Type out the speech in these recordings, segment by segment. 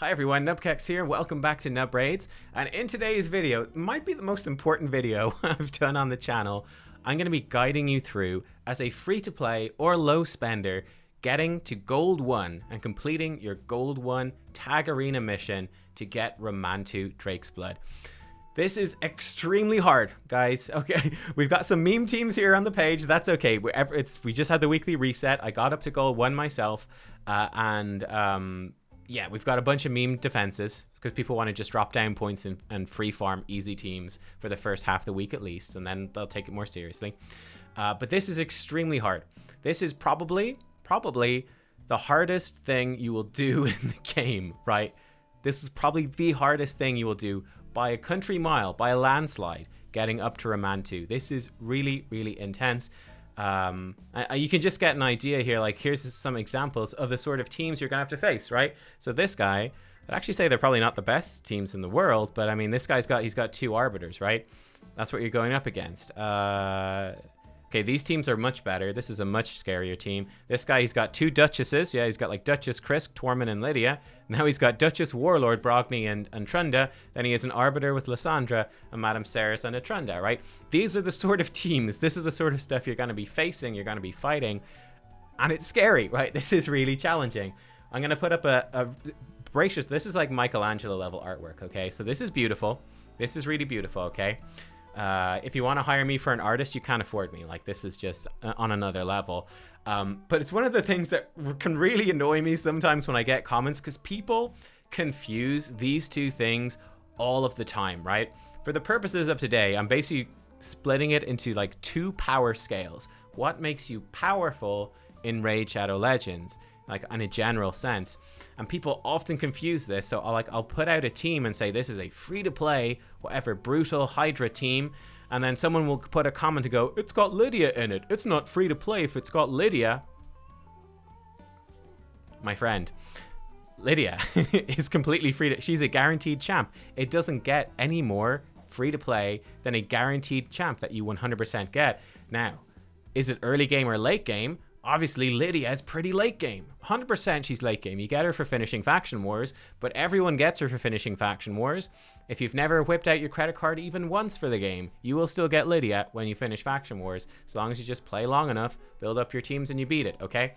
Hi everyone, nubkeks here. Welcome back to Nub Raids. And in today's video, it might be the most important video I've done on the channel. I'm going to be guiding you through, as a free-to-play or low spender, getting to Gold 1 and completing your Gold 1 Tag Arena mission to get Ramantu Drake's Blood. This is extremely hard, guys. Okay, we've got some meme teams here on the page. That's okay. We just had the weekly reset. I got up to Gold 1 myself, yeah, we've got a bunch of meme defenses because people want to just drop down points and free farm easy teams for the first half of the week at least, and then they'll take it more seriously. But this is extremely hard. This is probably the hardest thing you will do in the game, right? This is probably the hardest thing you will do by a country mile, by a landslide, getting up to Ramantu. This is really, really intense. You can just get an idea here. Like, here's some examples of the sort of teams you're gonna have to face, right? So this guy, I'd actually say they're probably not the best teams in the world, but I mean, this guy's got two arbiters, right? That's what you're going up against. Okay, these teams are much better. This is a much scarier team. This guy, he's got two Duchesses. Yeah, he's got like Duchess Krisk, Tormund, and Lydia. Now he's got Duchess Warlord, Brogni, and Trunda. Then he has an Arbiter with Lysandra, and Madame Ceres and a Trunda, right? These are the sort of teams. This is the sort of stuff you're going to be facing, you're going to be fighting. And it's scary, right? This is really challenging. I'm going to put up a bracious. This is like Michelangelo level artwork, okay? So this is beautiful. This is really beautiful, okay? If you want to hire me for an artist, you can't afford me. Like, this is just on another level. But it's one of the things that can really annoy me sometimes when I get comments, because people confuse these two things all of the time, right? For the purposes of today, I'm basically splitting it into like two power scales. What makes you powerful in Raid Shadow Legends, like in a general sense? And people often confuse this. So I'll put out a team and say, this is a free-to-play, whatever, brutal Hydra team. And then someone will put a comment to go, it's got Lydia in it. It's not free-to-play if it's got Lydia. My friend, Lydia is completely free. She's a guaranteed champ. It doesn't get any more free-to-play than a guaranteed champ that you 100% get. Now, is it early game or late game? Obviously, Lydia is pretty late game. 100% she's late game. You get her for finishing Faction Wars, but everyone gets her for finishing Faction Wars. If you've never whipped out your credit card even once for the game, you will still get Lydia when you finish Faction Wars, as long as you just play long enough, build up your teams, and you beat it, okay?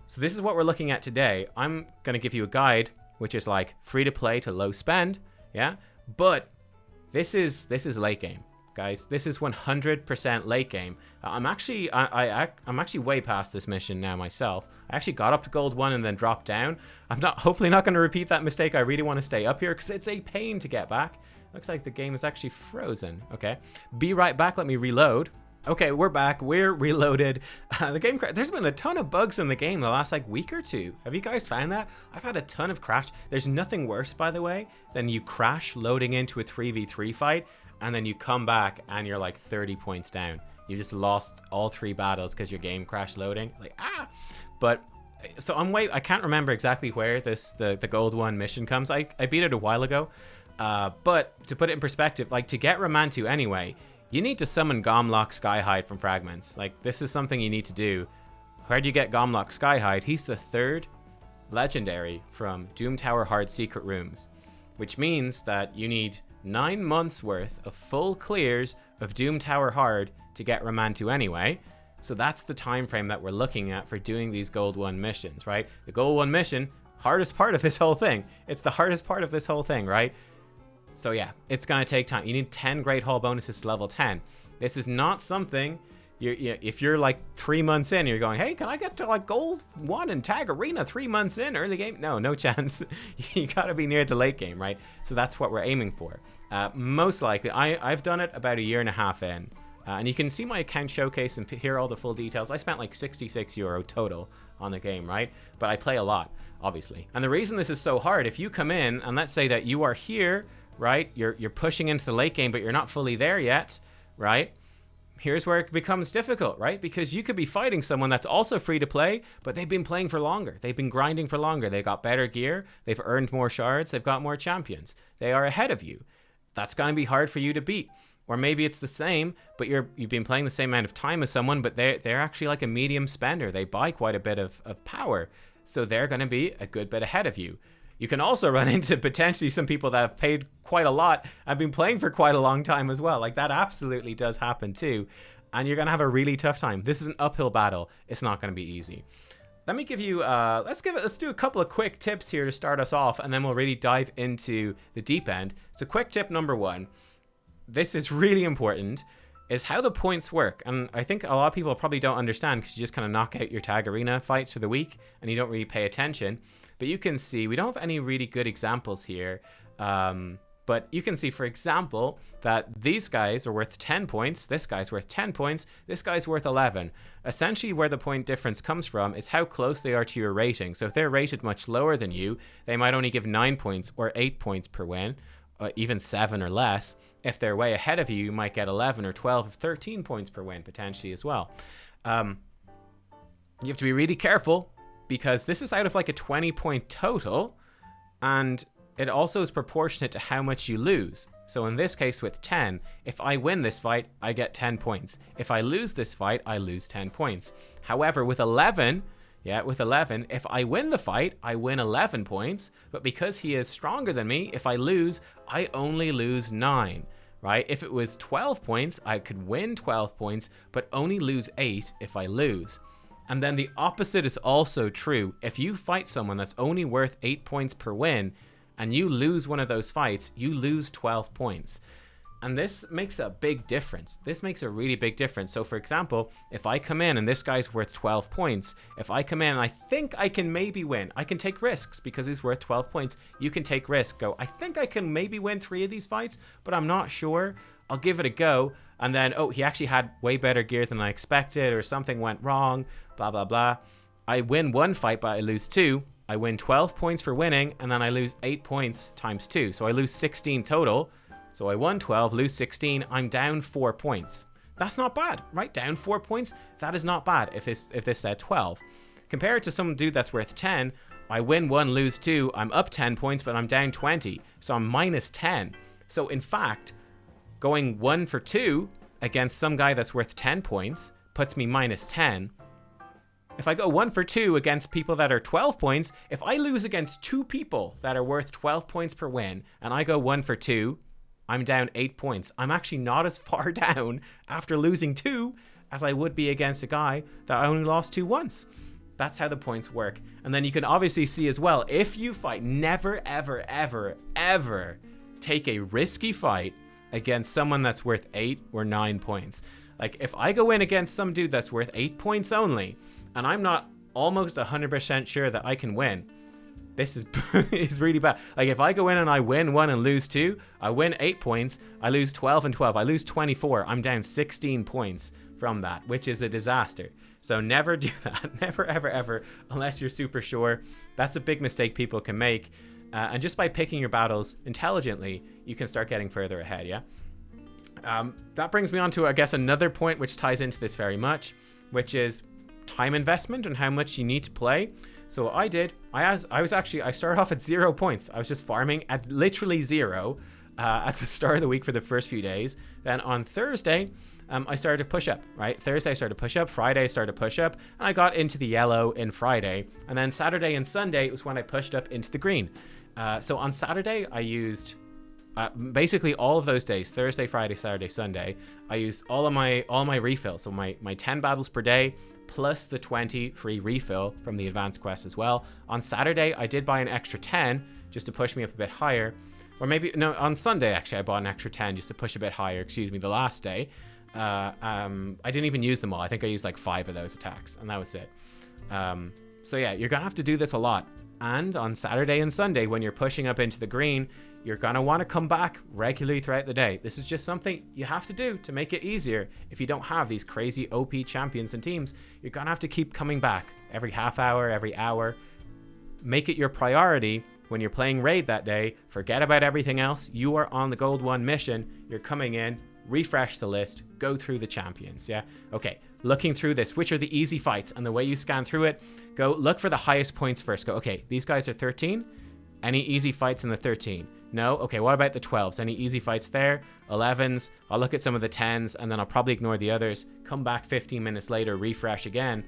So this is what we're looking at today. I'm going to give you a guide, which is like free to play to low spend, yeah? But this is late game. Guys, this is 100% late game. I'm actually way past this mission now myself. I actually got up to Gold 1 and then dropped down. I'm hopefully not going to repeat that mistake. I really want to stay up here because it's a pain to get back. Looks like the game is actually frozen. Okay, be right back. Let me reload. Okay, we're back. We're reloaded. The game there's been a ton of bugs in the game the last like week or two. Have you guys found that? I've had a ton of crash. There's nothing worse, by the way, than you crash loading into a 3v3 fight and then you come back and you're like 30 points down. You just lost all 3 battles because your game crashed loading. Like, ah! But so I can't remember exactly where the Gold 1 mission comes. I beat it a while ago. But to put it in perspective, like, to get Ramantu anyway, you need to summon Gomlock Skyhide from Fragments. Like, this is something you need to do. Where do you get Gomlock Skyhide? He's the 3rd legendary from Doom Tower Hard Secret Rooms, which means that you need 9 months worth of full clears of Doom Tower Hard to get Ramantu anyway. So that's the time frame that we're looking at for doing these Gold 1 missions, right? The Gold 1 mission, hardest part of this whole thing. It's the hardest part of this whole thing, right? So yeah, it's going to take time. You need 10 Great Hall bonuses to level 10. This is not something, if you're like 3 months in, you're going, hey, can I get to like Gold 1 and Tag Arena 3 months in early game? No chance. You got to be near to late game, right? So that's what we're aiming for. Most likely, I've done it about a year and a half in. And you can see my account showcase and hear all the full details. I spent like €66 total on the game, right? But I play a lot, obviously. And the reason this is so hard, if you come in and let's say that you are here, right? You're pushing into the late game, but you're not fully there yet, right? Here's where it becomes difficult, right? Because you could be fighting someone that's also free to play, but they've been playing for longer. They've been grinding for longer. They got better gear. They've earned more shards. They've got more champions. They are ahead of you. That's going to be hard for you to beat. Or maybe it's the same, but you've been playing the same amount of time as someone, but they're actually like a medium spender. They buy quite a bit of power. So they're going to be a good bit ahead of you. You can also run into potentially some people that have paid quite a lot and been playing for quite a long time as well. Like, that absolutely does happen too. And you're going to have a really tough time. This is an uphill battle. It's not going to be easy. Let me give you, let's do a couple of quick tips here to start us off, and then we'll really dive into the deep end. So quick tip number one, this is really important, is how the points work. And I think a lot of people probably don't understand because you just kind of knock out your tag arena fights for the week and you don't really pay attention. But you can see, we don't have any really good examples here. But you can see, for example, that these guys are worth 10 points. This guy's worth 10 points. This guy's worth 11. Essentially, where the point difference comes from is how close they are to your rating. So if they're rated much lower than you, they might only give 9 points or 8 points per win, or even 7 or less. If they're way ahead of you, you might get 11 or 12 or 13 points per win, potentially as well. You have to be really careful because this is out of like a 20-point total, and it also is proportionate to how much you lose. So in this case with 10, if I win this fight, I get 10 points. If I lose this fight, I lose 10 points. However, with 11, if I win the fight, I win 11 points. But because he is stronger than me, if I lose, I only lose 9, right? If it was 12 points, I could win 12 points, but only lose 8 if I lose. And then the opposite is also true. If you fight someone that's only worth 8 points per win, and you lose one of those fights, you lose 12 points. And this makes a big difference. This makes a really big difference. So for example, if I come in and this guy's worth 12 points, if I come in and I think I can maybe win, I can take risks because he's worth 12 points. You can take risks. Go, I think I can maybe win 3 of these fights, but I'm not sure. I'll give it a go. And then, oh, he actually had way better gear than I expected, or something went wrong, blah, blah, blah. I win 1 fight, but I lose 2. I win 12 points for winning, and then I lose 8 points times 2. So I lose 16 total. So I won 12, lose 16. I'm down 4 points. That's not bad, right? Down 4 points. That is not bad if this said 12. Compare it to some dude that's worth 10. I win 1, lose 2. I'm up 10 points, but I'm down 20. So I'm minus 10. So in fact, going 1 for 2 against some guy that's worth 10 points puts me minus 10. If I go 1 for 2 against people that are 12 points, if I lose against 2 people that are worth 12 points per win, and I go 1 for 2, I'm down 8 points. I'm actually not as far down after losing 2 as I would be against a guy that I only lost 2 once. That's how the points work. And then you can obviously see as well, if you fight, never, ever, ever, ever take a risky fight against someone that's worth 8 or 9 points. Like, if I go in against some dude that's worth 8 points only, and I'm not almost 100% sure that I can win, this is really bad. Like, if I go in and I win 1 and lose 2, I win 8 points, I lose 12 and 12, I lose 24, I'm down 16 points from that, which is a disaster. So never do that. Never, ever, ever, unless you're super sure. That's a big mistake people can make. And just by picking your battles intelligently, you can start getting further ahead, yeah? That brings me on to, I guess, another point which ties into this very much, which is time investment and how much you need to play. So what I did, I started off at 0 points. I was just farming at literally 0 at the start of the week for the first few days. Then on Thursday, I started to push up, right? Thursday I started to push up, Friday I started to push up, and I got into the yellow in Friday. And then Saturday and Sunday was when I pushed up into the green. So on Saturday, I used basically all of those days, Thursday, Friday, Saturday, Sunday, I used all my refills. So my 10 battles per day, plus the 20 free refill from the advanced quest as well. On Saturday, I did buy an extra 10 just to push me up a bit higher. Or maybe, no, on Sunday, actually, I bought an extra 10 just to push a bit higher, the last day. I didn't even use them all. I think I used like 5 of those attacks, and that was it. So yeah, you're going to have to do this a lot. And on Saturday and Sunday, when you're pushing up into the green, you're going to want to come back regularly throughout the day. This is just something you have to do to make it easier. If you don't have these crazy OP champions and teams, you're going to have to keep coming back every half hour, every hour. Make it your priority when you're playing raid that day. Forget about everything else. You are on the gold 1 mission. You're coming in, refresh the list, go through the champions, yeah? Okay, looking through this, which are the easy fights? And the way you scan through it, go look for the highest points first. Go, okay, these guys are 13. Any easy fights in the 13? No? Okay, what about the 12s? Any easy fights there? 11s? I'll look at some of the 10s, and then I'll probably ignore the others. Come back 15 minutes later, refresh again.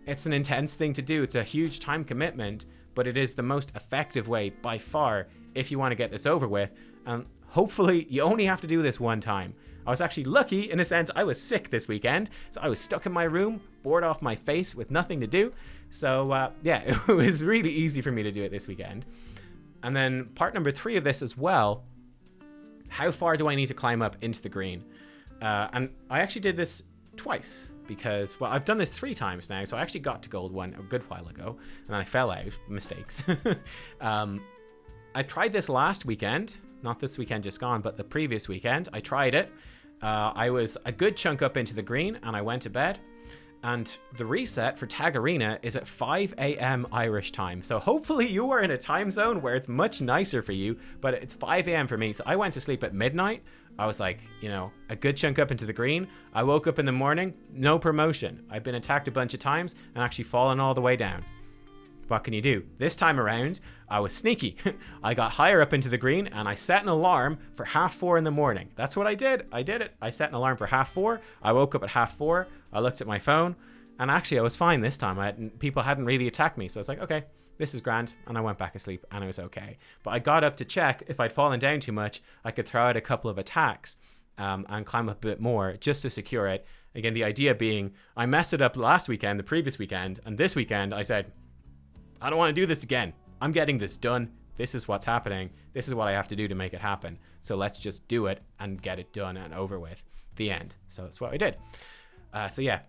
It's an intense thing to do. It's a huge time commitment, but it is the most effective way by far if you want to get this over with. And hopefully you only have to do this one time. I was actually lucky in a sense. I was sick this weekend, so I was stuck in my room, bored off my face with nothing to do. So yeah, it was really easy for me to do it this weekend. And then part number 3 of this as well, how far do I need to climb up into the green? And I actually did this twice because, well, I've done this 3 times now. So I actually got to gold 1 a good while ago, and then I fell out, mistakes. I tried this last weekend, not this weekend just gone, but the previous weekend. I tried it. I was a good chunk up into the green and I went to bed. And the reset for Tag Arena is at 5 a.m. Irish time. So hopefully you are in a time zone where it's much nicer for you, but it's 5 a.m. for me. So I went to sleep at midnight. I was like, you know, a good chunk up into the green. I woke up in the morning, no promotion. I've been attacked a bunch of times and actually fallen all the way down. What can you do? This time around, I was sneaky. I got higher up into the green and I set an alarm for 4:30 in the morning. That's what I did. I did it. I set an alarm for 4:30. I woke up at 4:30. I looked at my phone and actually I was fine this time. People hadn't really attacked me. So I was like, okay, this is grand. And I went back asleep and it was okay. But I got up to check if I'd fallen down too much, I could throw out a couple of attacks and climb up a bit more just to secure it. Again, the idea being I messed it up last weekend, the previous weekend, and this weekend I said, I don't want to do this again. I'm getting this done. This is what's happening. This is what I have to do to make it happen. So let's just do it and get it done and over with. The end. So that's what I did. So yeah,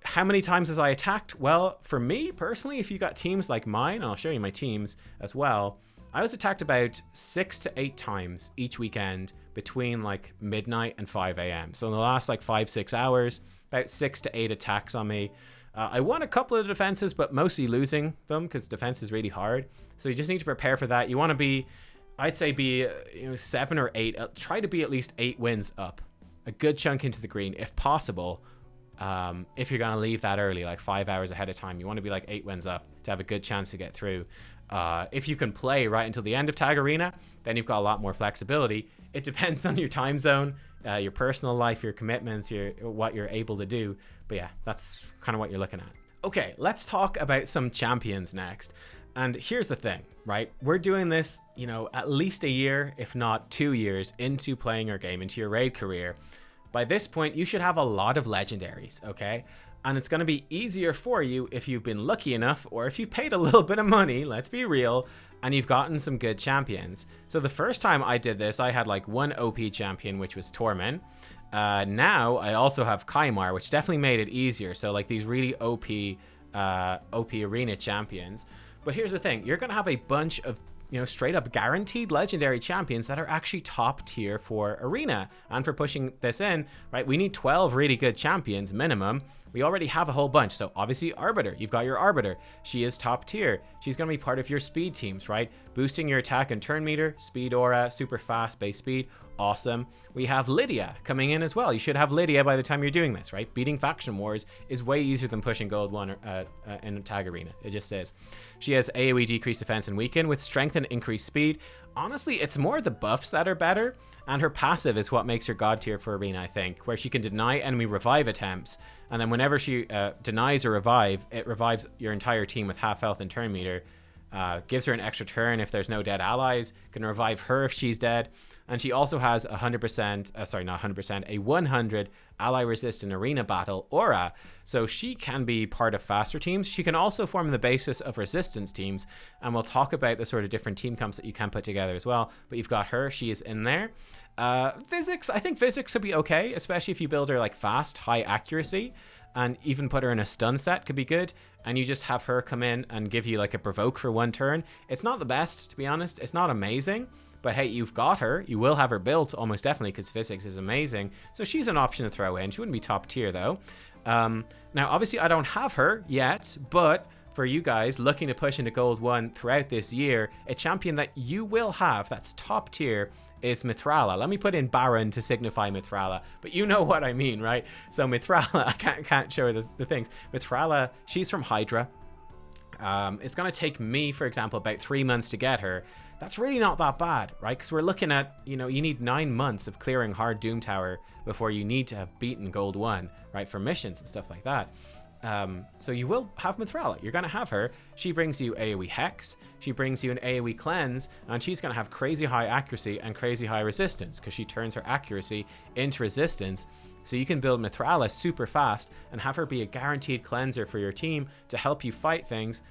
how many times was I attacked? Well, for me personally, if you got teams like mine, and I'll show you my teams as well, I was attacked about 6 to 8 times each weekend between like midnight and 5 a.m. So in the last like 5-6 hours, about 6 to 8 attacks on me. I won a couple of defenses, but mostly losing them because defense is really hard. So you just need to prepare for that. You want to be, I'd say, 7 or 8. Try to be at least 8 wins up, a good chunk into the green if possible. If you're going to leave that early, like 5 hours ahead of time, you want to be like 8 wins up to have a good chance to get through. If you can play right until the end of Tag Arena, then you've got a lot more flexibility. It depends on your time zone, your personal life, your commitments, what you're able to do. But yeah, that's kind of what you're looking at. Okay, let's talk about some champions next. And here's the thing, right? We're doing this, at least a year, if not 2 years into playing your game, into your raid career. By this point, you should have a lot of legendaries, okay? And it's going to be easier for you if you've been lucky enough, or if you paid a little bit of money, let's be real, and you've gotten some good champions. So the first time I did this, I had like one OP champion, which was Tormin. Now I also have Kaimar, which definitely made it easier. So like these really OP arena champions. But here's the thing, you're going to have a bunch of straight up guaranteed legendary champions that are actually top tier for arena. And for pushing this in, right, we need 12 really good champions minimum. We already have a whole bunch. So obviously Arbiter, you've got your Arbiter. She is top tier. She's going to be part of your speed teams, right? Boosting your attack and turn meter, speed aura, super fast base speed. Awesome. We have Lydia coming in as well. You should have Lydia by the time you're doing this, right? Beating faction wars is way easier than pushing gold 1 in Tag Arena. It just is. She has AoE decreased defense and weaken with strength and increased speed. Honestly, it's more the buffs that are better, and her passive is what makes her god tier for arena, I think, where she can deny enemy revive attempts, and then whenever she denies a revive, it revives your entire team with half health and turn meter. Gives her an extra turn if there's no dead allies, can revive her if she's dead. And she also has a 100 ally resist in arena battle aura. So she can be part of faster teams. She can also form the basis of resistance teams. And we'll talk about the sort of different team comps that you can put together as well. But you've got her, she is in there. Physics, I think physics would be okay, especially if you build her like fast, high accuracy. And even put her in a stun set could be good. And you just have her come in and give you like a provoke for 1 turn. It's not the best, to be honest. It's not amazing. But hey, you've got her. You will have her built almost definitely because physics is amazing. So she's an option to throw in. She wouldn't be top tier though. Now, obviously I don't have her yet, but for you guys looking to push into gold 1 throughout this year, a champion that you will have that's top tier is Mithrala. Let me put in Baron to signify Mithrala, but you know what I mean, right? So Mithrala, I can't show the things. Mithrala, she's from Hydra. It's going to take me, for example, about 3 months to get her. That's really not that bad, right? Because we're looking at, you need 9 months of clearing hard Doom Tower before you need to have beaten gold 1, right? For missions and stuff like that. So you will have Mithrala. You're going to have her. She brings you AoE Hex. She brings you an AoE Cleanse. And she's going to have crazy high accuracy and crazy high resistance because she turns her accuracy into resistance. So you can build Mithrala super fast and have her be a guaranteed cleanser for your team to help you fight things.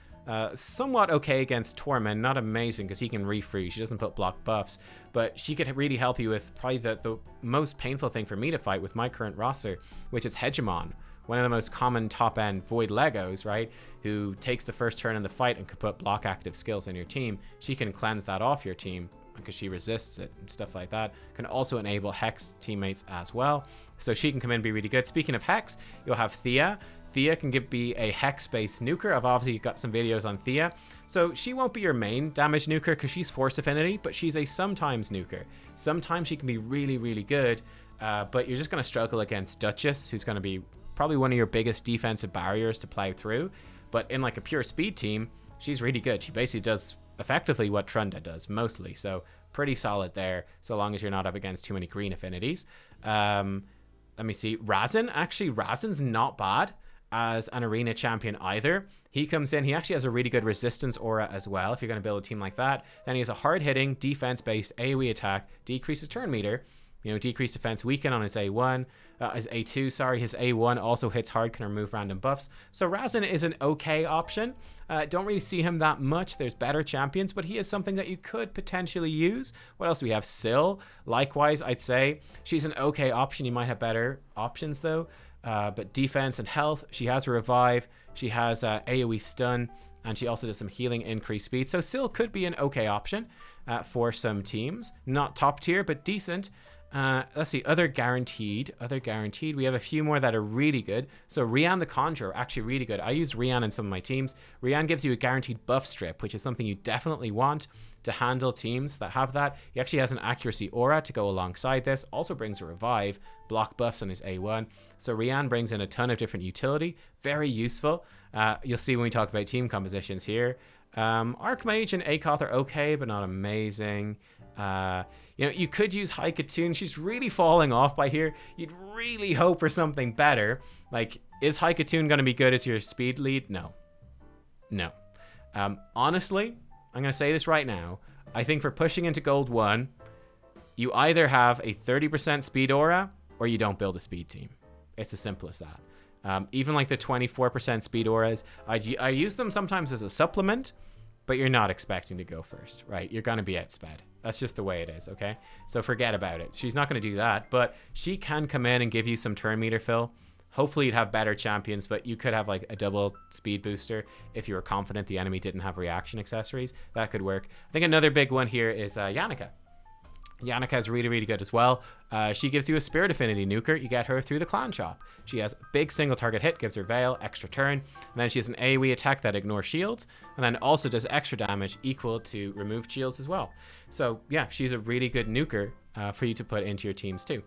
Somewhat okay against Torment, not amazing because he can refreeze. She doesn't put block buffs, but she could really help you with probably the most painful thing for me to fight with my current roster, which is Hegemon, one of the most common top-end Void Legos, right? Who takes the first turn in the fight and can put block active skills on your team. She can cleanse that off your team because she resists it and stuff like that. Can also enable Hex teammates as well. So she can come in and be really good. Speaking of Hex, you'll have Thea. Thea can be a Hex-based nuker. I've obviously got some videos on Thea. So she won't be your main damage nuker because she's Force Affinity, but she's a sometimes nuker. Sometimes she can be really, really good, but you're just going to struggle against Duchess, who's going to be probably one of your biggest defensive barriers to plow through. But in like a pure speed team, she's really good. She basically does effectively what Trunda does mostly. So pretty solid there, so long as you're not up against too many green affinities. Let me see. Razin, actually, Razin's not bad as an arena champion either. He comes in, he actually has a really good resistance aura as well if you're going to build a team like that. Then he has a hard-hitting, defense-based AoE attack, decreases turn meter, decreased defense weaken on his A1, his A2, sorry, his A1 also hits hard, can remove random buffs. So Razin is an okay option. Don't really see him that much. There's better champions, but he is something that you could potentially use. What else do we have? Syl, likewise, I'd say she's an okay option. You might have better options though. But defense and health, she has a revive, she has AoE stun, and she also does some healing, increased speed. So Syl could be an okay option for some teams. Not top tier, but decent. Let's see, other guaranteed. We have a few more that are really good. So Rian the Conjurer, actually really good. I use Rian in some of my teams. Rian gives you a guaranteed buff strip, which is something you definitely want to handle teams that have that. He actually has an accuracy aura to go alongside this. Also brings a revive, block buffs on his A1. So Rian brings in a ton of different utility. Very useful. You'll see when we talk about team compositions here. Archmage and Akoth are okay, but not amazing. You could use Haikatoon. She's really falling off by here. You'd really hope for something better. Like, is Haikatoon going to be good as your speed lead? No. Honestly, I'm going to say this right now. I think for pushing into Gold 1, you either have a 30% speed aura or you don't build a speed team. It's as simple as that. Even like the 24% speed auras, I use them sometimes as a supplement, but you're not expecting to go first, right? You're going to be outsped. That's just the way it is, okay? So forget about it. She's not going to do that, but she can come in and give you some turn meter fill. Hopefully you'd have better champions, but you could have like a double speed booster if you were confident the enemy didn't have reaction accessories. That could work. I think another big one here is Yannicka. Yannicka is really, really good as well. She gives you a Spirit Affinity nuker. You get her through the Clan Shop. She has big single target hit, gives her Veil, extra turn. And then she has an AoE attack that ignores shields. And then also does extra damage equal to removed shields as well. So yeah, she's a really good nuker for you to put into your teams too.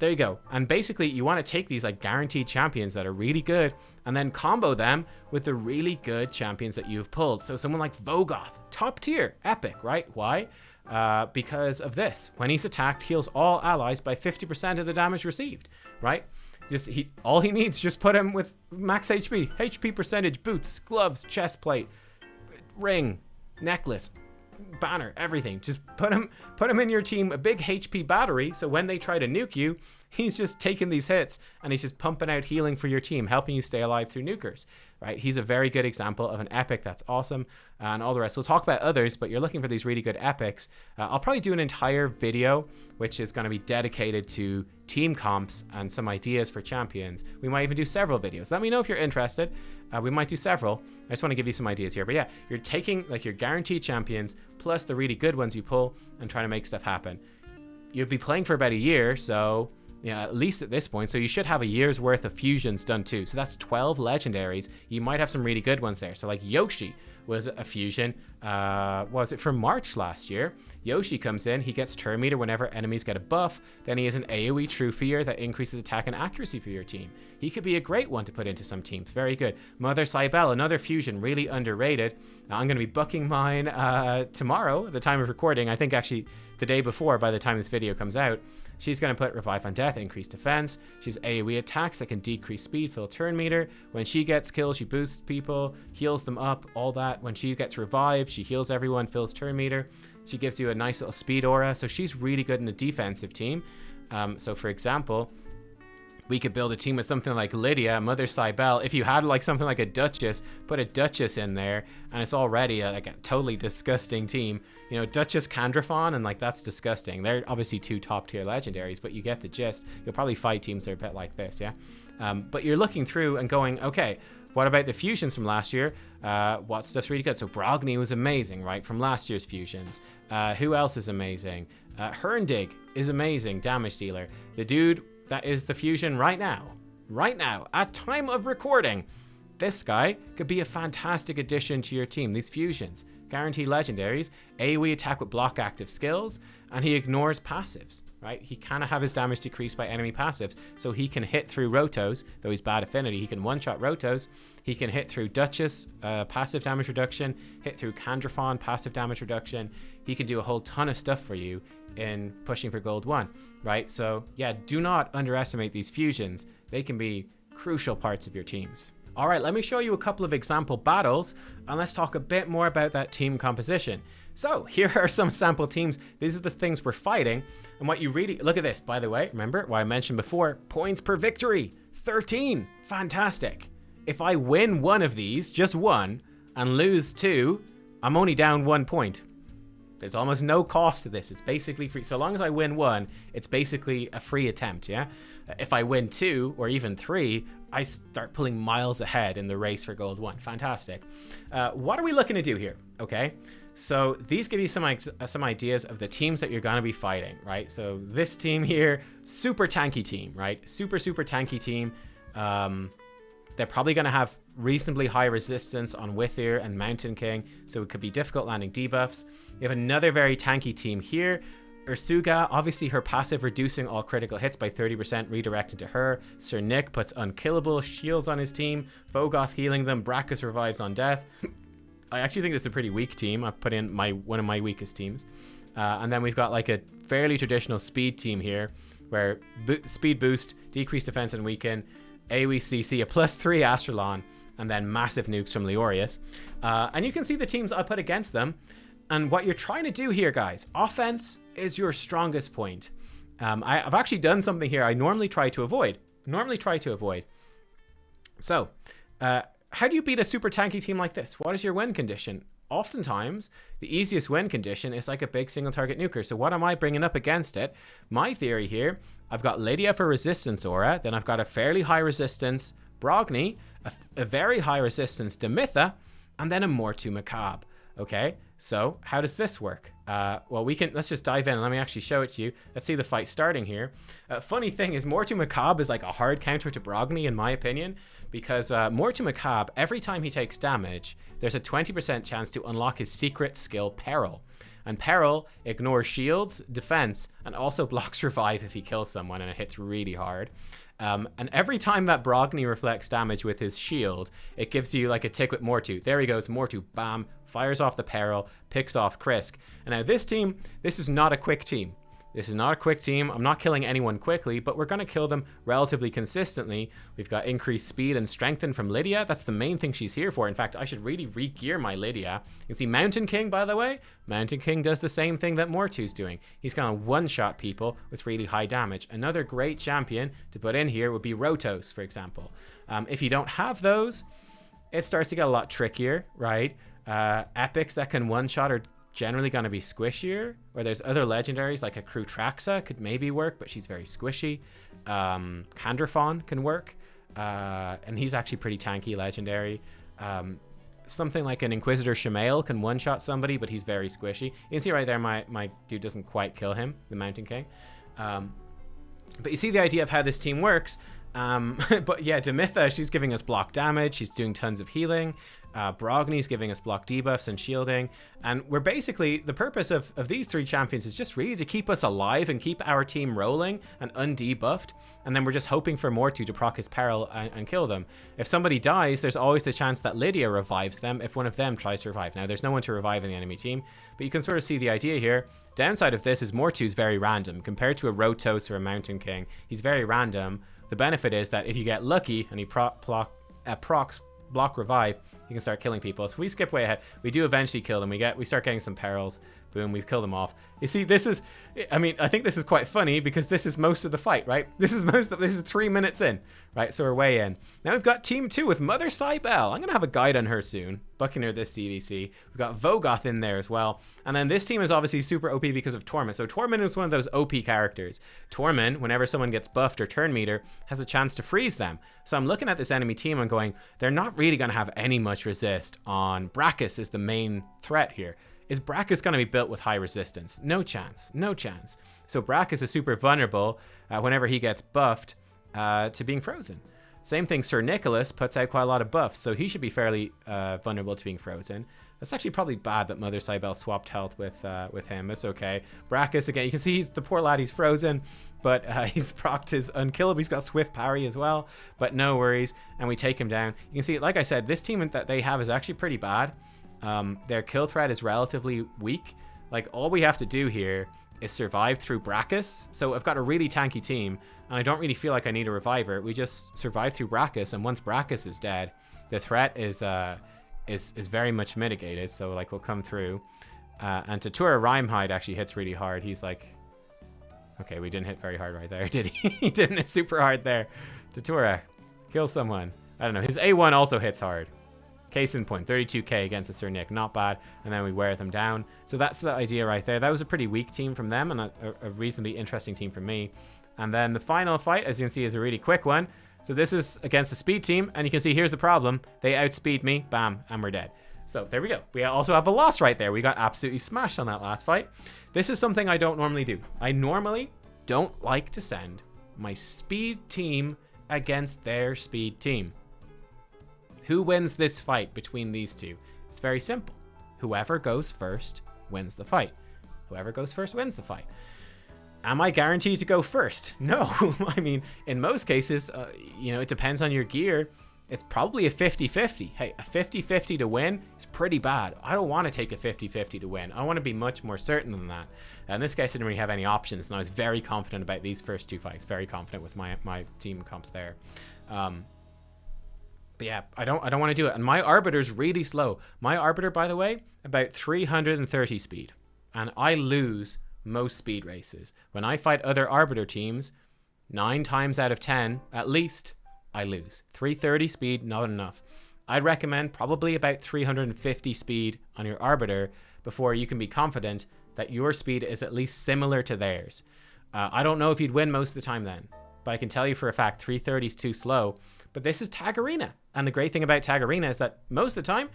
There you go. And basically you want to take these like guaranteed champions that are really good and then combo them with the really good champions that you've pulled. So someone like Vogoth, top tier, epic, right? Why? Because of this. When he's attacked, heals all allies by 50% of the damage received, right? All he needs, just put him with max HP percentage, boots, gloves, chest plate, ring, necklace, banner, everything. Just put him in your team, a big HP battery, so when they try to nuke you, he's just taking these hits and he's just pumping out healing for your team, helping you stay alive through nukers, right? He's a very good example of an epic that's awesome, and all the rest. We'll talk about others, but you're looking for these really good epics. I'll probably do an entire video which is going to be dedicated to team comps and some ideas for champions. We might even do several videos. Let me know if you're interested. We might do several. I just want to give you some ideas here. But yeah, you're taking like your guaranteed champions plus the really good ones you pull and trying to make stuff happen. You'll be playing for about a year, so yeah, at least at this point. So you should have a year's worth of fusions done too. So that's 12 legendaries. You might have some really good ones there. So like Yoshi was a fusion. Was it from March last year? Yoshi comes in, he gets turn meter whenever enemies get a buff, then he has an AoE True Fear that increases attack and accuracy for your team. He could be a great one to put into some teams, very good. Mother Cybele, another fusion, really underrated. Now, I'm going to be bucking mine tomorrow, at the time of recording, I think actually the day before by the time this video comes out. She's going to put Revive on Death, increased defense. She's AoE attacks that can decrease speed, fill turn meter. When she gets kills, she boosts people, heals them up, all that. When she gets revived, she heals everyone, fills turn meter. She gives you a nice little speed aura. So she's really good in a defensive team. So for example, we could build a team with something like Lydia, Mother Cybele. If you had like something like a Duchess, put a Duchess in there, and it's already like a totally disgusting team. You know, Duchess Candrafon, and like that's disgusting. They're obviously 2 top tier legendaries, but you get the gist. You'll probably fight teams that are a bit like this, yeah? But you're looking through and going, okay, what about the fusions from last year? What stuff's really good? So Brogni was amazing, right? From last year's fusions. Who else is amazing? Herndig is amazing, damage dealer. The dude that is the fusion right now, at time of recording, this guy could be a fantastic addition to your team. These fusions, guaranteed legendaries, AoE attack with block active skills, and he ignores passives, right? He kind of have his damage decreased by enemy passives, so he can hit through Rotos, though he's bad affinity, he can one-shot Rotos, he can hit through Duchess, passive damage reduction, hit through Candrafon, passive damage reduction. He can do a whole ton of stuff for you in pushing for gold 1, right? So yeah, do not underestimate these fusions. They can be crucial parts of your teams. All right, let me show you a couple of example battles, and let's talk a bit more about that team composition. So here are some sample teams. These are the things we're fighting, and what you really, look at this, by the way, remember what I mentioned before, points per victory, 13, fantastic. If I win one of these, just one, and lose 2, I'm only down 1 point. There's almost no cost to this. It's basically free. So long as I win 1, it's basically a free attempt, yeah? If I win 2 or even 3, I start pulling miles ahead in the race for gold 1. Fantastic. What are we looking to do here? Okay, so these give you some ideas of the teams that you're going to be fighting, right? So this team here, super tanky team, right? Super tanky team. They're probably going to have reasonably high resistance on Wither and Mountain King, so it could be difficult landing debuffs. You have another very tanky team here. Ursuga, obviously her passive reducing all critical hits by 30% redirected to her. Sir Nick puts unkillable shields on his team. Vogoth healing them. Brachus revives on death. I actually think this is a pretty weak team. I've put in one of my weakest teams. And then we've got like a fairly traditional speed team here, where speed boost, decreased defense and weaken, AoE CC, a +3 Astralon, and then massive nukes from Leorius. And you can see the teams I put against them. And what you're trying to do here, guys, offense is your strongest point. I've actually done something here I normally try to avoid. So, how do you beat a super tanky team like this? What is your win condition? Oftentimes, the easiest win condition is like a big single target nuker. So what am I bringing up against it? My theory here, I've got Lydia for resistance aura, then I've got a fairly high resistance Brogni, a very high resistance Demitha, and then a Mortu Macabre. Okay, so how does this work? Well, let's just dive in and let me actually show it to you. Let's see the fight starting here. Funny thing is, Mortu Macabre is like a hard counter to Brogni, in my opinion, because Mortu Macabre, every time he takes damage, there's a 20% chance to unlock his secret skill, Peril. And Peril ignores shields, defense, and also blocks revive if he kills someone and it hits really hard. And every time that Brogni reflects damage with his shield, it gives you like a tick with Mortu. There he goes, Mortu, bam, fires off the Peril, picks off Krisk. And now this team, this is not a quick team. I'm not killing anyone quickly, but we're going to kill them relatively consistently. We've got increased speed and strengthen from Lydia. That's the main thing she's here for. In fact, I should really re-gear my Lydia. You can see Mountain King, by the way. Mountain King does the same thing that Mortu's doing. He's going to one-shot people with really high damage. Another great champion to put in here would be Rotos, for example. If you don't have those, it starts to get a lot trickier, right? Epics that can one-shot are generally going to be squishier, or there's other legendaries like a Krutraxa could maybe work, but she's very squishy. Candrafon can work, and he's actually pretty tanky legendary. Something like an Inquisitor Shamail can one-shot somebody, but he's very squishy. You can see right there my dude doesn't quite kill him, the Mountain King. But you see the idea of how this team works. But yeah, Demitha, she's giving us block damage. She's doing tons of healing. Brogni's giving us block debuffs and shielding. And we're basically, the purpose of these 3 champions is just really to keep us alive and keep our team rolling and undebuffed. And then we're just hoping for Mortu to proc his peril and kill them. If somebody dies, there's always the chance that Lydia revives them if one of them tries to revive. Now, there's no one to revive in the enemy team, but you can sort of see the idea here. Downside of this is Mortu's very random. Compared to a Rotos or a Mountain King, he's very random. The benefit is that if you get lucky and he procs block revive, you can start killing people. So we skip way ahead. We do eventually kill them. We start getting some perils. Boom, we've killed them off. You see, this is, I mean, I think this is quite funny because this is most of the fight, right? This is 3 minutes in, right? So we're way in. Now we've got team 2 with Mother Cybele. I'm going to have a guide on her soon. Bucking her this DVC. We've got Vogoth in there as well. And then this team is obviously super OP because of Torment. So Torment is one of those OP characters. Torment, whenever someone gets buffed or turn meter, has a chance to freeze them. So I'm looking at this enemy team and going, they're not really going to have any much resist on Brachus is the main threat here. Is Brachus going to be built with high resistance? No chance. No chance. So Brachus is super vulnerable whenever he gets buffed to being frozen. Same thing, Sir Nicholas puts out quite a lot of buffs, so he should be fairly vulnerable to being frozen. That's actually probably bad that Mother Cybele swapped health with him. It's okay. Brachus, again, you can see the poor lad, he's frozen, but he's procced his unkillable. He's got swift parry as well, but no worries. And we take him down. You can see, like I said, this team that they have is actually pretty bad. Their kill threat is relatively weak. Like, all we have to do here is survive through Brachus. So I've got a really tanky team, and I don't really feel like I need a reviver. We just survive through Brachus, and once Brachus is dead, the threat is very much mitigated. So, like, we'll come through. And Tatura Rhymehide actually hits really hard. He's like... Okay, we didn't hit very hard right there, did he? He didn't hit super hard there. Tatura, kill someone. I don't know. His A1 also hits hard. Case in point, 32k against a Sir Nick, not bad. And then we wear them down. So that's the idea right there. That was a pretty weak team from them and a reasonably interesting team from me. And then the final fight, as you can see, is a really quick one. So this is against the speed team, and you can see here's the problem. They outspeed me, bam, and we're dead. So there we go. We also have a loss right there. We got absolutely smashed on that last fight. This is something I don't normally do. I normally don't like to send my speed team against their speed team. Who wins this fight between these two? It's very simple. Whoever goes first wins the fight. Whoever goes first wins the fight. Am I guaranteed to go first? No. I mean, in most cases, it depends on your gear. It's probably a 50-50. Hey, a 50-50 to win is pretty bad. I don't want to take a 50-50 to win. I want to be much more certain than that. In this case, I didn't really have any options, and I was very confident about these first 2 fights. Very confident with my team comps there. But yeah, I don't want to do it. And my Arbiter's really slow. My Arbiter, by the way, about 330 speed. And I lose most speed races. When I fight other Arbiter teams, 9 times out of 10, at least, I lose. 330 speed, not enough. I'd recommend probably about 350 speed on your Arbiter before you can be confident that your speed is at least similar to theirs. I don't know if you'd win most of the time then, but I can tell you for a fact 330 is too slow. But this is Tag Arena. And the great thing about Tag Arena is that most of the time,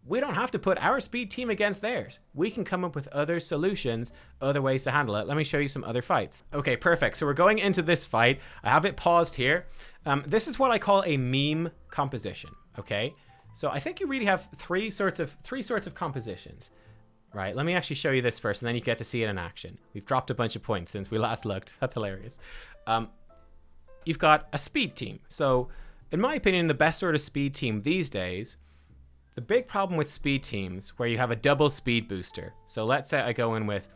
we don't have to put our speed team against theirs. We can come up with other solutions, other ways to handle it. Let me show you some other fights. Okay, perfect. So we're going into this fight. I have it paused here. This is what I call a meme composition, okay? So I think you really have three sorts of compositions. Right, let me actually show you this first, and then you get to see it in action. We've dropped a bunch of points since we last looked. That's hilarious. You've got a speed team. So in my opinion, the best sort of speed team these days, the big problem with speed teams where you have a double speed booster. So let's say I go in with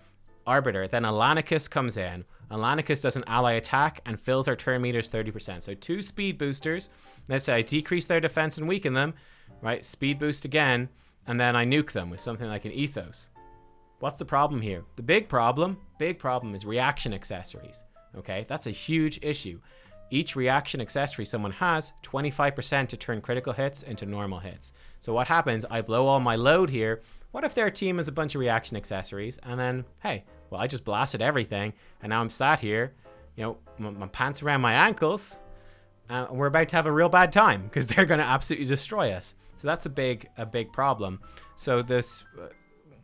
Arbiter, then Alanicus comes in. Alanicus does an ally attack and fills our turn meters 30%. So 2 speed boosters. Let's say I decrease their defense and weaken them, right? Speed boost again, and then I nuke them with something like an Ethos. What's the problem here? The big problem is reaction accessories. Okay, that's a huge issue. Each reaction accessory someone has, 25% to turn critical hits into normal hits. So what happens, I blow all my load here. What if their team is a bunch of reaction accessories? And then, hey, well, I just blasted everything. And now I'm sat here, my pants around my ankles. And we're about to have a real bad time because they're going to absolutely destroy us. So that's a big problem. So this,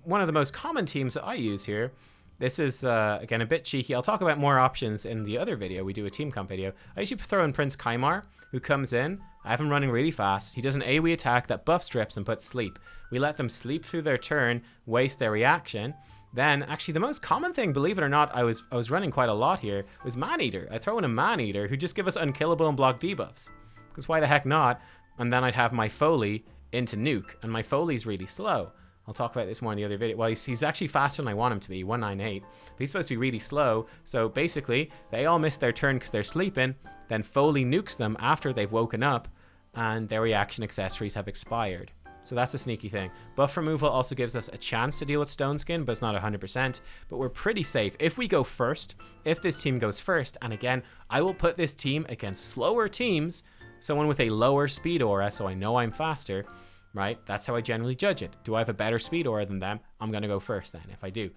one of the most common teams that I use here, this is, again, a bit cheeky. I'll talk about more options in the other video. We do a team comp video. I usually throw in Prince Kaimar, who comes in I have him running really fast. He does an AoE attack that buff strips and puts sleep. We let them sleep through their turn, waste their reaction. Then, actually, the most common thing, believe it or not, I was running quite a lot here, was Man-Eater. I throw in a Man-Eater who just give us unkillable and block debuffs. Because why the heck not? And then I'd have my Foley into Nuke, and my Foley's really slow. I'll talk about this more in the other video. Well, he's actually faster than I want him to be, 198. But he's supposed to be really slow, so basically, they all miss their turn because they're sleeping, then Foley nukes them after they've woken up, and their reaction accessories have expired. So that's a sneaky thing. Buff removal also gives us a chance to deal with Stone Skin, but it's not 100%. But we're pretty safe. If we go first, if this team goes first, and again, I will put this team against slower teams, someone with a lower speed aura, so I know I'm faster, right? That's how I generally judge it. Do I have a better speed aura than them? I'm going to go first then, if I do.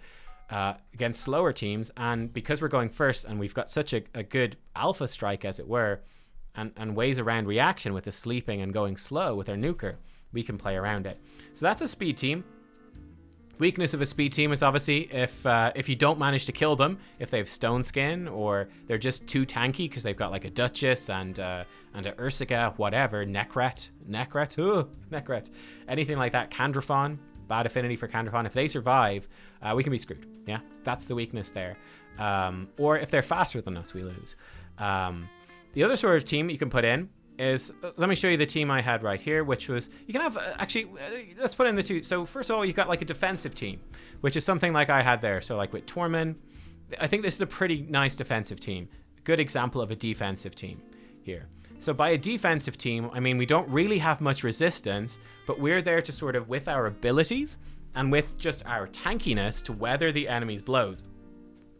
Against slower teams, and because we're going first, and we've got such a good alpha strike, as it were, and ways around reaction with the sleeping and going slow with our nuker, we can play around it. So that's a speed team. Weakness of a speed team is obviously if you don't manage to kill them, if they have Stone Skin or they're just too tanky because they've got like a Duchess and a Ursica, whatever, Necret, anything like that, Candrafon, bad affinity for Candrafon. If they survive, we can be screwed. Yeah, that's the weakness there. Or if they're faster than us, we lose. The other sort of team you can put in is, let me show you the team I had right here, which was, you can have, let's put in the two. So first of all, you've got like a defensive team, which is something like I had there. So like with Tormund, I think this is a pretty nice defensive team. Good example of a defensive team here. So by a defensive team, I mean, we don't really have much resistance, but we're there to sort of, with our abilities and with just our tankiness, to weather the enemy's blows.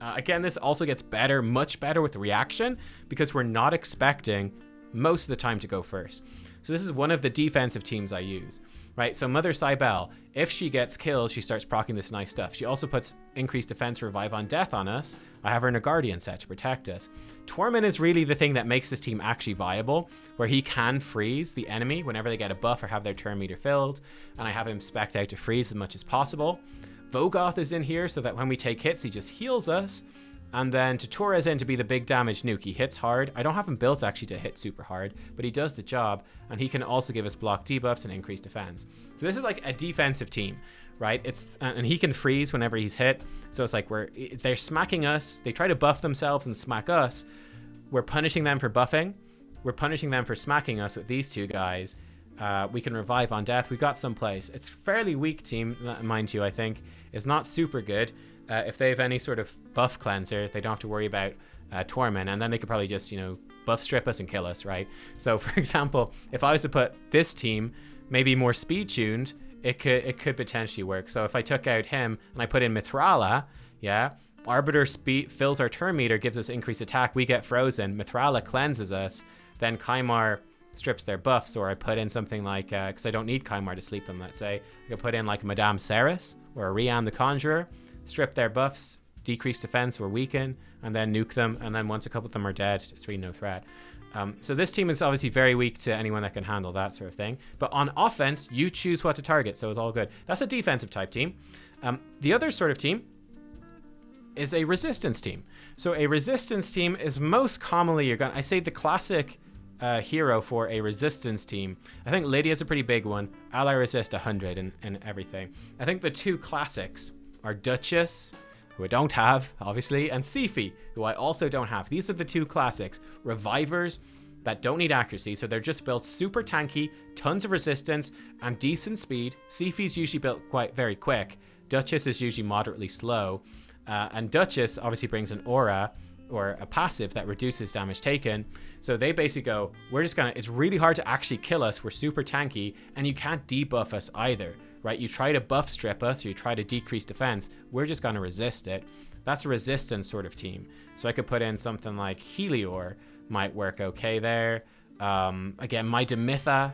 Again, this also gets better, much better with the reaction, because we're not expecting most of the time to go first. So this is one of the defensive teams I use, right? So Mother Cybele, if she gets killed, she starts proccing this nice stuff. She also puts increased defense, revive on death on us. I have her in a Guardian set to protect us. Tormund is really the thing that makes this team actually viable, where he can freeze the enemy whenever they get a buff or have their turn meter filled, and I have him spec'd out to freeze as much as possible. Vogoth is in here so that when we take hits, he just heals us. And then Tutora is in to be the big damage nuke. He hits hard. I don't have him built actually to hit super hard, but he does the job. And he can also give us block debuffs and increased defense. So this is like a defensive team, right? And he can freeze whenever he's hit. So it's like they're smacking us. They try to buff themselves and smack us. We're punishing them for buffing. We're punishing them for smacking us with these two guys. We can revive on death. We got someplace. It's fairly weak team, mind you, I think. It's not super good. If they have any sort of buff cleanser, they don't have to worry about Tormund, and then they could probably just, buff strip us and kill us, right? So, for example, if I was to put this team, maybe more speed tuned, it could potentially work. So if I took out him and I put in Mithrala, yeah, Arbiter speed fills our turn meter, gives us increased attack, we get frozen, Mithrala cleanses us, then Kymar strips their buffs, or I put in something like, because I don't need Kymar to sleep them, let's say, I could put in like Madame Ceres or a Rian the Conjurer, strip their buffs, decrease defense or weaken, and then nuke them, and then once a couple of them are dead, it's really no threat. So this team is obviously very weak to anyone that can handle that sort of thing. But on offense, you choose what to target, so it's all good. That's a defensive type team. The other sort of team is a resistance team. So a resistance team is most commonly, I say the classic hero for a resistance team. I think Lydia's a pretty big one. Ally resist 100 and everything. I think the two classics are Duchess, who I don't have, obviously, and Sifi, who I also don't have. These are the two classics. Revivers that don't need accuracy, so they're just built super tanky, tons of resistance, and decent speed. Sifi's usually built very quick. Duchess is usually moderately slow. And Duchess obviously brings an aura, or a passive that reduces damage taken. So they basically go, it's really hard to actually kill us, we're super tanky, and you can't debuff us either, right? You try to buff strip us, or you try to decrease defense, we're just gonna resist it. That's a resistance sort of team. So I could put in something like Helior, might work okay there. Again, my Demitha,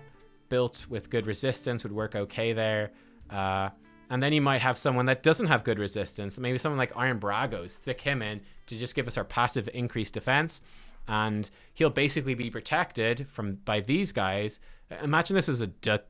built with good resistance, would work okay there. And then you might have someone that doesn't have good resistance. Maybe someone like Iron Bragos, stick him in to just give us our passive increased defense. And he'll basically be protected by these guys Imagine this was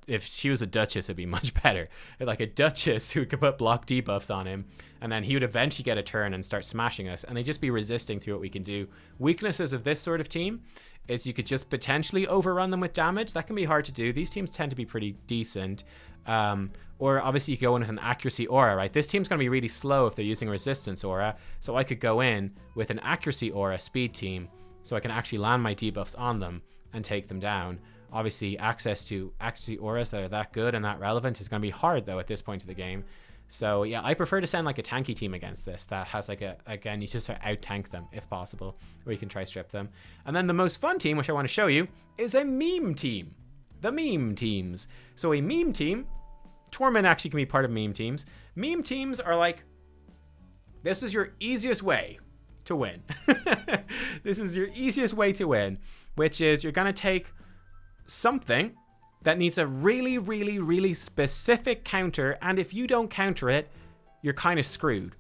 if she was a duchess, it'd be much better. Like a duchess who could put block debuffs on him, and then he would eventually get a turn and start smashing us, and they'd just be resisting through what we can do. Weaknesses of this sort of team is you could just potentially overrun them with damage. That can be hard to do. These teams tend to be pretty decent. Or obviously you go in with an accuracy aura, right? This team's going to be really slow if they're using resistance aura, so I could go in with an accuracy aura speed team, so I can actually land my debuffs on them and take them down. Obviously, access to accuracy auras that are that good and that relevant is going to be hard, though, at this point of the game. So, yeah, I prefer to send, like, a tanky team against this that has, like, again, you just out-tank them, if possible, or you can try strip them. And then the most fun team, which I want to show you, is a meme team. The meme teams. So, a meme team, Torment actually can be part of meme teams. Meme teams are like, this is your easiest way to win. This is your easiest way to win, which is you're going to take something that needs a really, really, really specific counter, and if you don't counter it, you're kind of screwed,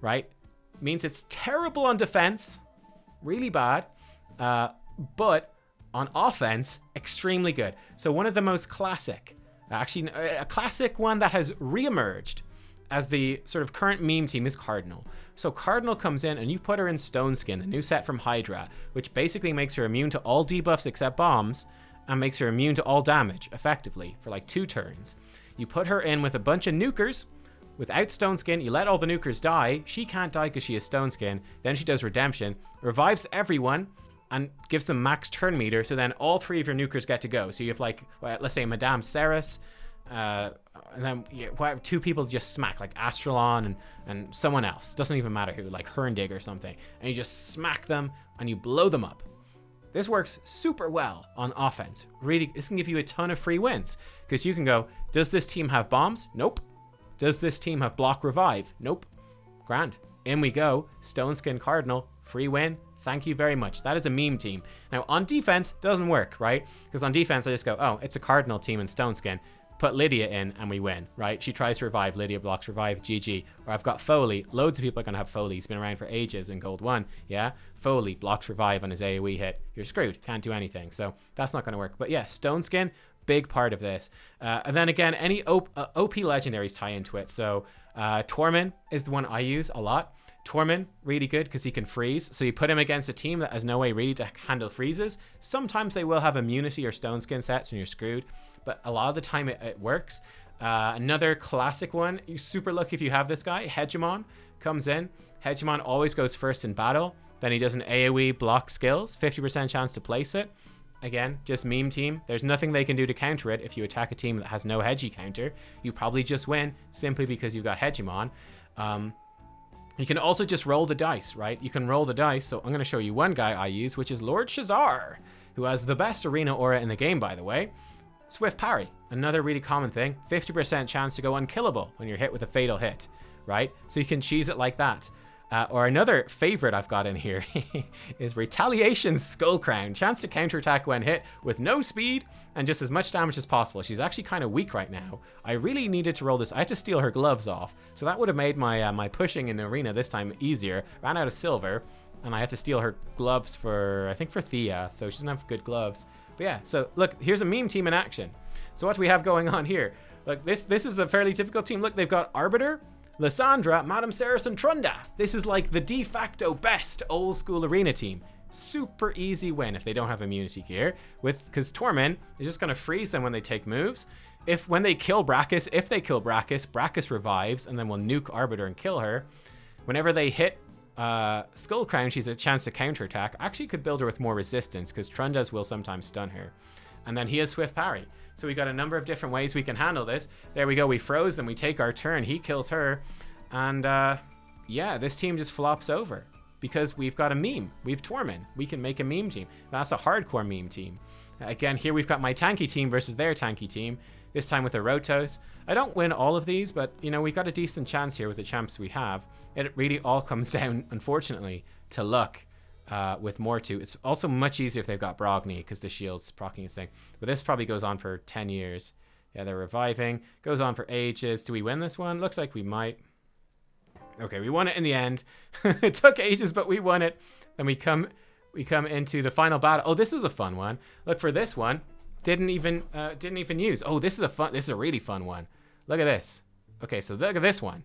right? Means it's terrible on defense, really bad, but on offense, extremely good. So one of the most classic, actually a classic one that has reemerged as the sort of current meme team is Cardinal. So Cardinal comes in and you put her in Stone Skin, the new set from Hydra, which basically makes her immune to all debuffs except bombs, and makes her immune to all damage, effectively, for like 2 turns. You put her in with a bunch of nukers, without Stone Skin, you let all the nukers die, she can't die because she is Stone Skin, then she does Redemption, revives everyone, and gives them max turn meter, so then all 3 of your nukers get to go. So you have like, let's say Madame Ceres, and then 2 people just smack, like Astralon and someone else, doesn't even matter who, like Herndig or something, and you just smack them, and you blow them up. This works super well on offense. Really, this can give you a ton of free wins. Because you can go, does this team have bombs? Nope. Does this team have block revive? Nope. Grand. In we go. Stone Skin Cardinal. Free win. Thank you very much. That is a meme team. Now, on defense, doesn't work, right? Because on defense, I just go, oh, it's a Cardinal team in Stone Skin. Put Lydia in and we win, right? She tries to revive, Lydia blocks revive, GG. Or I've got Foley. Loads of people are going to have Foley. He's been around for ages in Gold 1, yeah? Foley blocks revive on his AoE hit. You're screwed. Can't do anything. So that's not going to work. But yeah, Stone Skin, big part of this. And then again, any OP legendaries tie into it. So Torment is the one I use a lot. Torment, really good because he can freeze. So you put him against a team that has no way really to handle freezes. Sometimes they will have immunity or Stone Skin sets and you're screwed. But a lot of the time it works. Another classic one, you're super lucky if you have this guy. Hegemon comes in. Hegemon always goes first in battle. Then he does an AoE block skills, 50% chance to place it. Again, just meme team. There's nothing they can do to counter it. If you attack a team that has no Hegi counter, you probably just win simply because you've got Hegemon. You can also just roll the dice, right? You can roll the dice. So I'm going to show you one guy I use, which is Lord Shazar, who has the best arena aura in the game, by the way. Swift parry, another really common thing. 50% chance to go unkillable when you're hit with a fatal hit, right? So you can cheese it like that. Or another favorite I've got in here is Retaliation Skull Crown. Chance to counterattack when hit with no speed and just as much damage as possible. She's actually kind of weak right now. I really needed to roll this. I had to steal her gloves off. So that would have made my my pushing in the arena this time easier. Ran out of silver and I had to steal her gloves for, I think for Thea. So she doesn't have good gloves. But yeah, so look, here's a meme team in action. So what do we have going on here? Look, this is a fairly typical team. Look, they've got Arbiter, Lysandra, Madame Ceres, and Trunda. This is like the de facto best old school arena team. Super easy win if they don't have immunity gear, because Torment is just going to freeze them when they take moves. When they kill Brachus, if they kill Brachus, Brachus revives and then will nuke Arbiter and kill her. Whenever they hit Skull Crown, she's a chance to counterattack. Actually could build her with more resistance because Trundas will sometimes stun her. And then he has Swift Parry. So we got a number of different ways we can handle this. There we go, we froze them, we take our turn, he kills her. And yeah, this team just flops over because we've got a meme. We've Torment. We can make a meme team. That's a hardcore meme team. Again, here we've got my tanky team versus their tanky team. This time with the Rotos. I don't win all of these, but you know, we got a decent chance here with the champs we have. It really all comes down, unfortunately, to luck with Mortu. It's also much easier if they've got Brogni because the shield's proccing his thing. But this probably goes on for 10 years. Yeah, they're reviving. Goes on for ages. Do we win this one? Looks like we might. Okay, we won it in the end. It took ages, but we won it. Then we come into the final battle. Oh, this was a fun one. Look, for this one, Didn't even use. Oh, this is a really fun one. Look at this. Okay, so look at this one.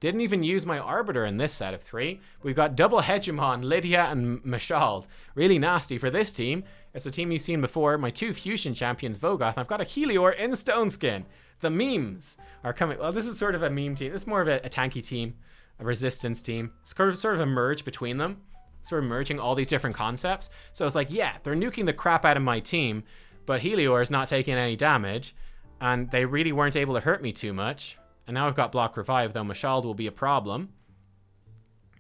Didn't even use my Arbiter in this set of 3. We've got double Hegemon, Lydia, and Mashald. Really nasty for this team. It's a team you've seen before. My 2 Fusion champions, Vogoth. And I've got a Helior in Stone Skin. The memes are coming. Well, this is sort of a meme team. This is more of a tanky team, a resistance team. It's sort of a merge between them. Sort of merging all these different concepts. So it's like, yeah, they're nuking the crap out of my team, but Helior is not taking any damage, and they really weren't able to hurt me too much. And now I've got block revive, though Mashald will be a problem.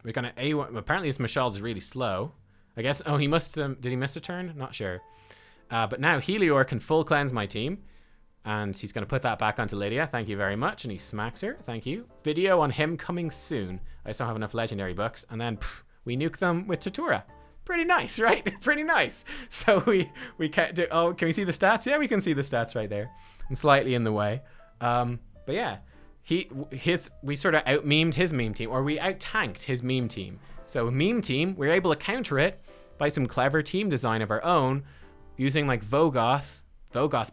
We're gonna A1. Apparently this Mashald is really slow. I guess. Oh, he must. Did he miss a turn? Not sure. But now Helior can full cleanse my team, and he's gonna put that back onto Lydia. Thank you very much. And he smacks her. Thank you. Video on him coming soon. I just don't have enough legendary bucks. And then we nuke them with Tatura. Pretty nice, right? Pretty nice. So we can't do. Oh, can we see the stats? Yeah, we can see the stats right there. I'm slightly in the way. But yeah. We sort of out-memed his meme team, or we out-tanked his meme team. So meme team, we were able to counter it by some clever team design of our own, using like Vogoth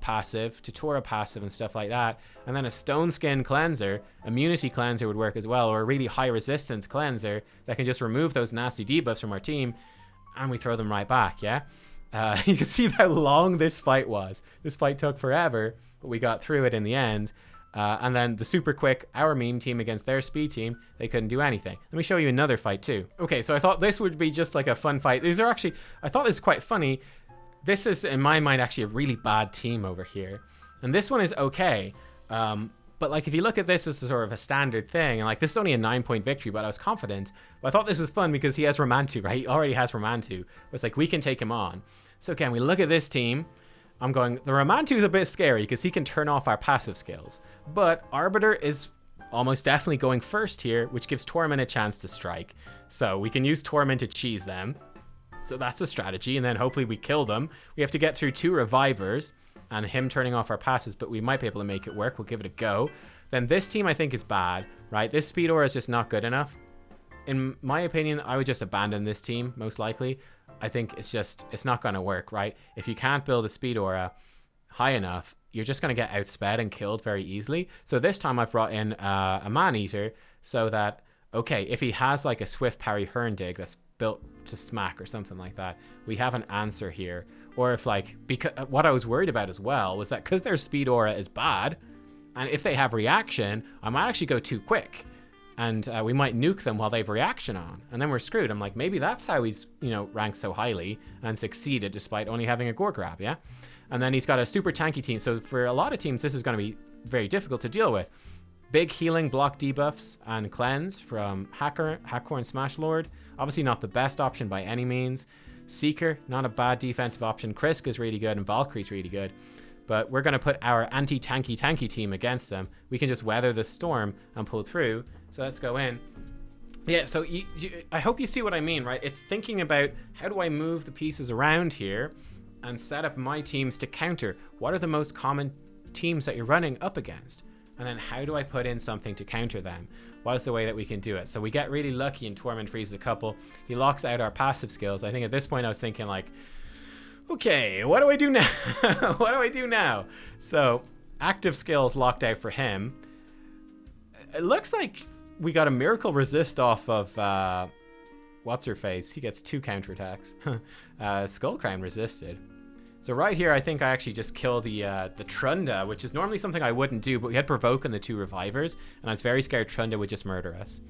passive, Tatura passive, and stuff like that. And then a Stone Skin cleanser, immunity cleanser would work as well, or a really high resistance cleanser that can just remove those nasty debuffs from our team, and we throw them right back, yeah? You can see how long this fight was. This fight took forever, but we got through it in the end. And then the super quick, our meme team against their speed team, they couldn't do anything. Let me show you another fight too. Okay, so I thought this would be just like a fun fight. These are actually, I thought this is quite funny. This is, in my mind, actually a really bad team over here. And this one is okay. But like if you look at this as sort of a standard thing, and like this is only a 9-point victory, but I was confident. But I thought this was fun because he has Ramantu, right? He already has Ramantu. It's like we can take him on. So again, we look at this team. I'm going, the Ramantu is a bit scary because he can turn off our passive skills. But Arbiter is almost definitely going first here, which gives Torment a chance to strike. So we can use Torment to cheese them. So that's a strategy, and then hopefully we kill them. We have to get through 2 revivers and him turning off our passes, but we might be able to make it work. We'll give it a go. Then this team I think is bad, right? This speed aura is just not good enough. In my opinion, I would just abandon this team, most likely. I think it's not going to work, right? If you can't build a speed aura high enough, you're just going to get outsped and killed very easily. So this time I've brought in a Man-Eater so that, okay, if he has like a swift parry Herndig that's built to smack or something like that, we have an answer here. Or if like, because what I was worried about as well was that because their speed aura is bad, and if they have reaction, I might actually go too quick. And we might nuke them while they have reaction on. And then we're screwed. I'm like, maybe that's how he's, ranked so highly and succeeded despite only having a gore grab, yeah? And then he's got a super tanky team. So for a lot of teams, this is going to be very difficult to deal with. Big healing, block debuffs, and cleanse from Hackor and Smash Lord. Obviously not the best option by any means. Seeker, not a bad defensive option. Krisk is really good and Valkyrie's really good. But we're going to put our anti-tanky team against them. We can just weather the storm and pull through. So let's go in. Yeah, so I hope you see what I mean, right? It's thinking about how do I move the pieces around here and set up my teams to counter. What are the most common teams that you're running up against? And then how do I put in something to counter them? What is the way that we can do it? So we get really lucky and Torment freezes a couple. He locks out our passive skills. I think at this point I was thinking like, okay, what do I do now? What do I do now? So active skills locked out for him. It looks like we got a miracle resist off of what's her face. He gets 2 counterattacks. Skullcrown resisted. So right here, I think I actually just kill the Trunda, which is normally something I wouldn't do, but we had Provoke and the 2 revivers, and I was very scared Trunda would just murder us.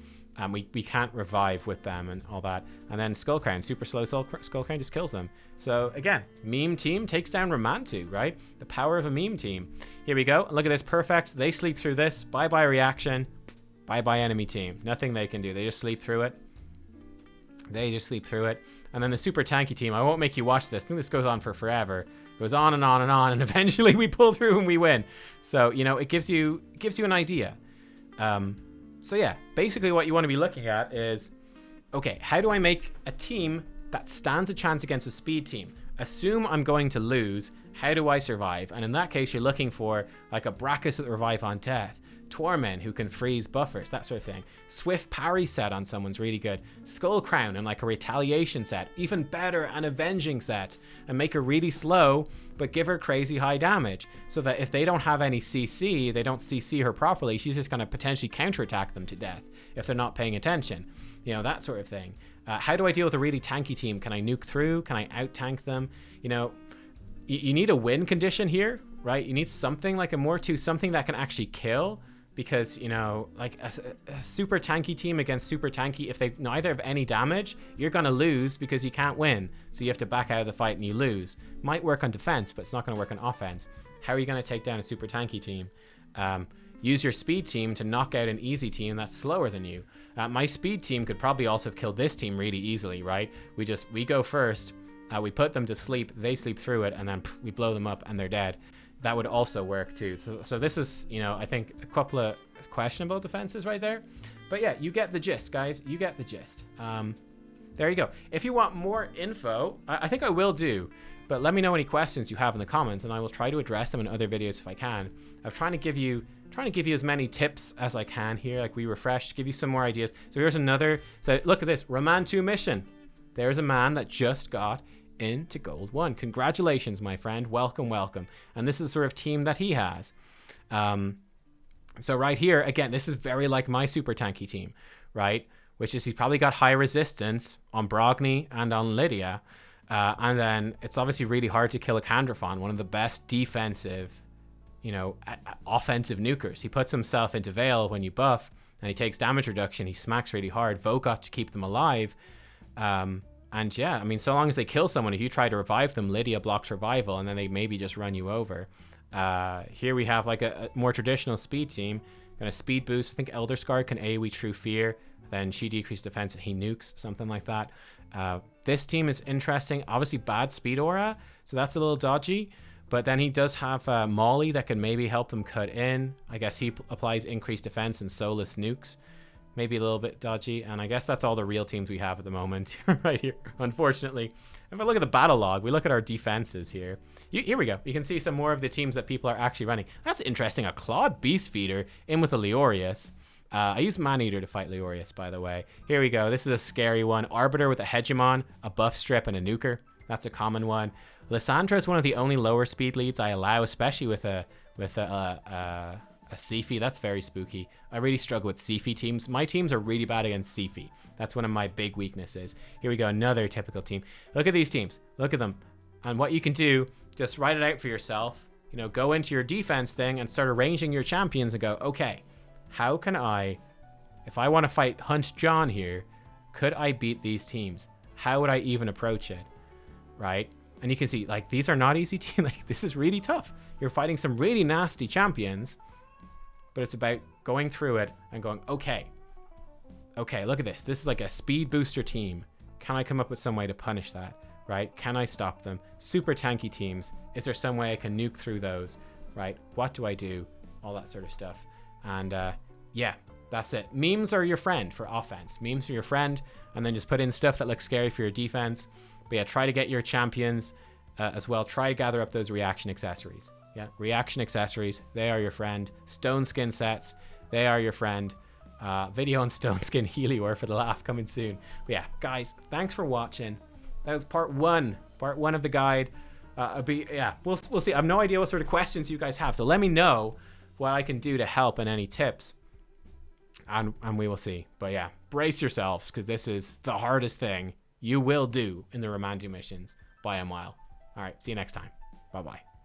We can't revive with them and all that. And then Skullcrown, super slow Skullcrown just kills them. So again, meme team takes down Ramantu, right? The power of a meme team. Here we go. Look at this, perfect. They sleep through this. Bye-bye reaction. Bye-bye enemy team. Nothing they can do. They just sleep through it. And then the super tanky team, I won't make you watch this. I think this goes on for forever. It goes on and on and on, and eventually we pull through and we win. So, it gives you an idea. So yeah, basically what you want to be looking at is, okay, how do I make a team that stands a chance against a speed team? Assume I'm going to lose. How do I survive? And in that case, you're looking for like a Brachus with Revive on Death, Torment, who can freeze buffers, that sort of thing. Swift parry set on someone's really good. Skull Crown and like a retaliation set, even better, an avenging set, and make her really slow, but give her crazy high damage, so that if they don't have any CC, they don't CC her properly, she's just going to potentially counterattack them to death if they're not paying attention. You know, that sort of thing. How do I deal with a really tanky team? Can I nuke through? Can I out-tank them? You know, you need a win condition here, right? You need something like a Mortu, something that can actually kill, because, you know, like a super tanky team against super tanky, if they neither have any damage, you're going to lose because you can't win. So you have to back out of the fight and you lose. Might work on defense, but it's not going to work on offense. How are you going to take down a super tanky team? Use your speed team to knock out an easy team that's slower than you. My speed team could probably also have killed this team really easily, right? We go first, we put them to sleep, they sleep through it, and then we blow them up and they're dead. That would also work too. So this is, you know, I think a couple of questionable defenses right there. But yeah, you get the gist, guys. You get the gist. There you go. If you want more info, I think I will do, but let me know any questions you have in the comments, and I will try to address them in other videos if I can. I'm trying to give you as many tips as I can here, like we refresh, give you some more ideas. So here's another. So look at this, Ramantu Mission. There's a man that just got into Gold 1. Congratulations, my friend. Welcome, welcome. And this is the sort of team that he has. So right here, again, this is very like my super tanky team, right? Which is he's probably got high resistance on Brogni and on Lydia. And then it's obviously really hard to kill a Candrafon, one of the best defensive, you know, offensive nukers. He puts himself into Veil when you buff, and he takes damage reduction. He smacks really hard. Vogot to keep them alive. And yeah, I mean, so long as they kill someone, if you try to revive them, Lydia blocks revival, and then they maybe just run you over. Here we have like a more traditional speed team. Gonna speed boost. I think Elder Scar can AoE True Fear. Then she decreases defense and he nukes, something like that. This team is interesting. Obviously bad speed aura, so that's a little dodgy. But then he does have Molly that can maybe help him cut in. I guess he applies increased defense and soulless nukes. Maybe a little bit dodgy. And I guess that's all the real teams we have at the moment right here, unfortunately. If I look at the battle log, we look at our defenses here. Here we go. You can see some more of the teams that people are actually running. That's interesting. A Clawed Beast Feeder in with a Leorius. I use Maneater to fight Leorius, by the way. Here we go. This is a scary one. Arbiter with a Hegemon, a buff strip, and a nuker. That's a common one. Lysandra is one of the only lower speed leads I allow, especially with a Sifi. That's very spooky. I really struggle with Sifi teams. My teams are really bad against Sifi. That's one of my big weaknesses. Here we go. Another typical team. Look at these teams. Look at them. And what you can do, just write it out for yourself. You know, go into your defense thing and start arranging your champions and go, okay, how can I, if I want to fight Hunt John here, could I beat these teams? How would I even approach it? Right? And you can see, like, these are not easy teams. Like, this is really tough. You're fighting some really nasty champions, but it's about going through it and going, okay, look at this. This is like a speed booster team. Can I come up with some way to punish that? Right? Can I stop them? Super tanky teams. Is there some way I can nuke through those? Right? What do I do? All that sort of stuff. And yeah, that's it. Memes are your friend for offense. Memes are your friend, and then just put in stuff that looks scary for your defense. But yeah, try to get your champions as well. Try to gather up those reaction accessories. Yeah, reaction accessories, they are your friend. Stone skin sets, they are your friend. Video on stone skin Helior for the laugh coming soon. But yeah, guys, thanks for watching. That was part one of the guide. We'll see. I have no idea what sort of questions you guys have, so let me know what I can do to help and any tips, and we will see. But yeah, brace yourselves, because this is the hardest thing you will do in the Ramantu missions by a mile. All right, see you next time. Bye bye.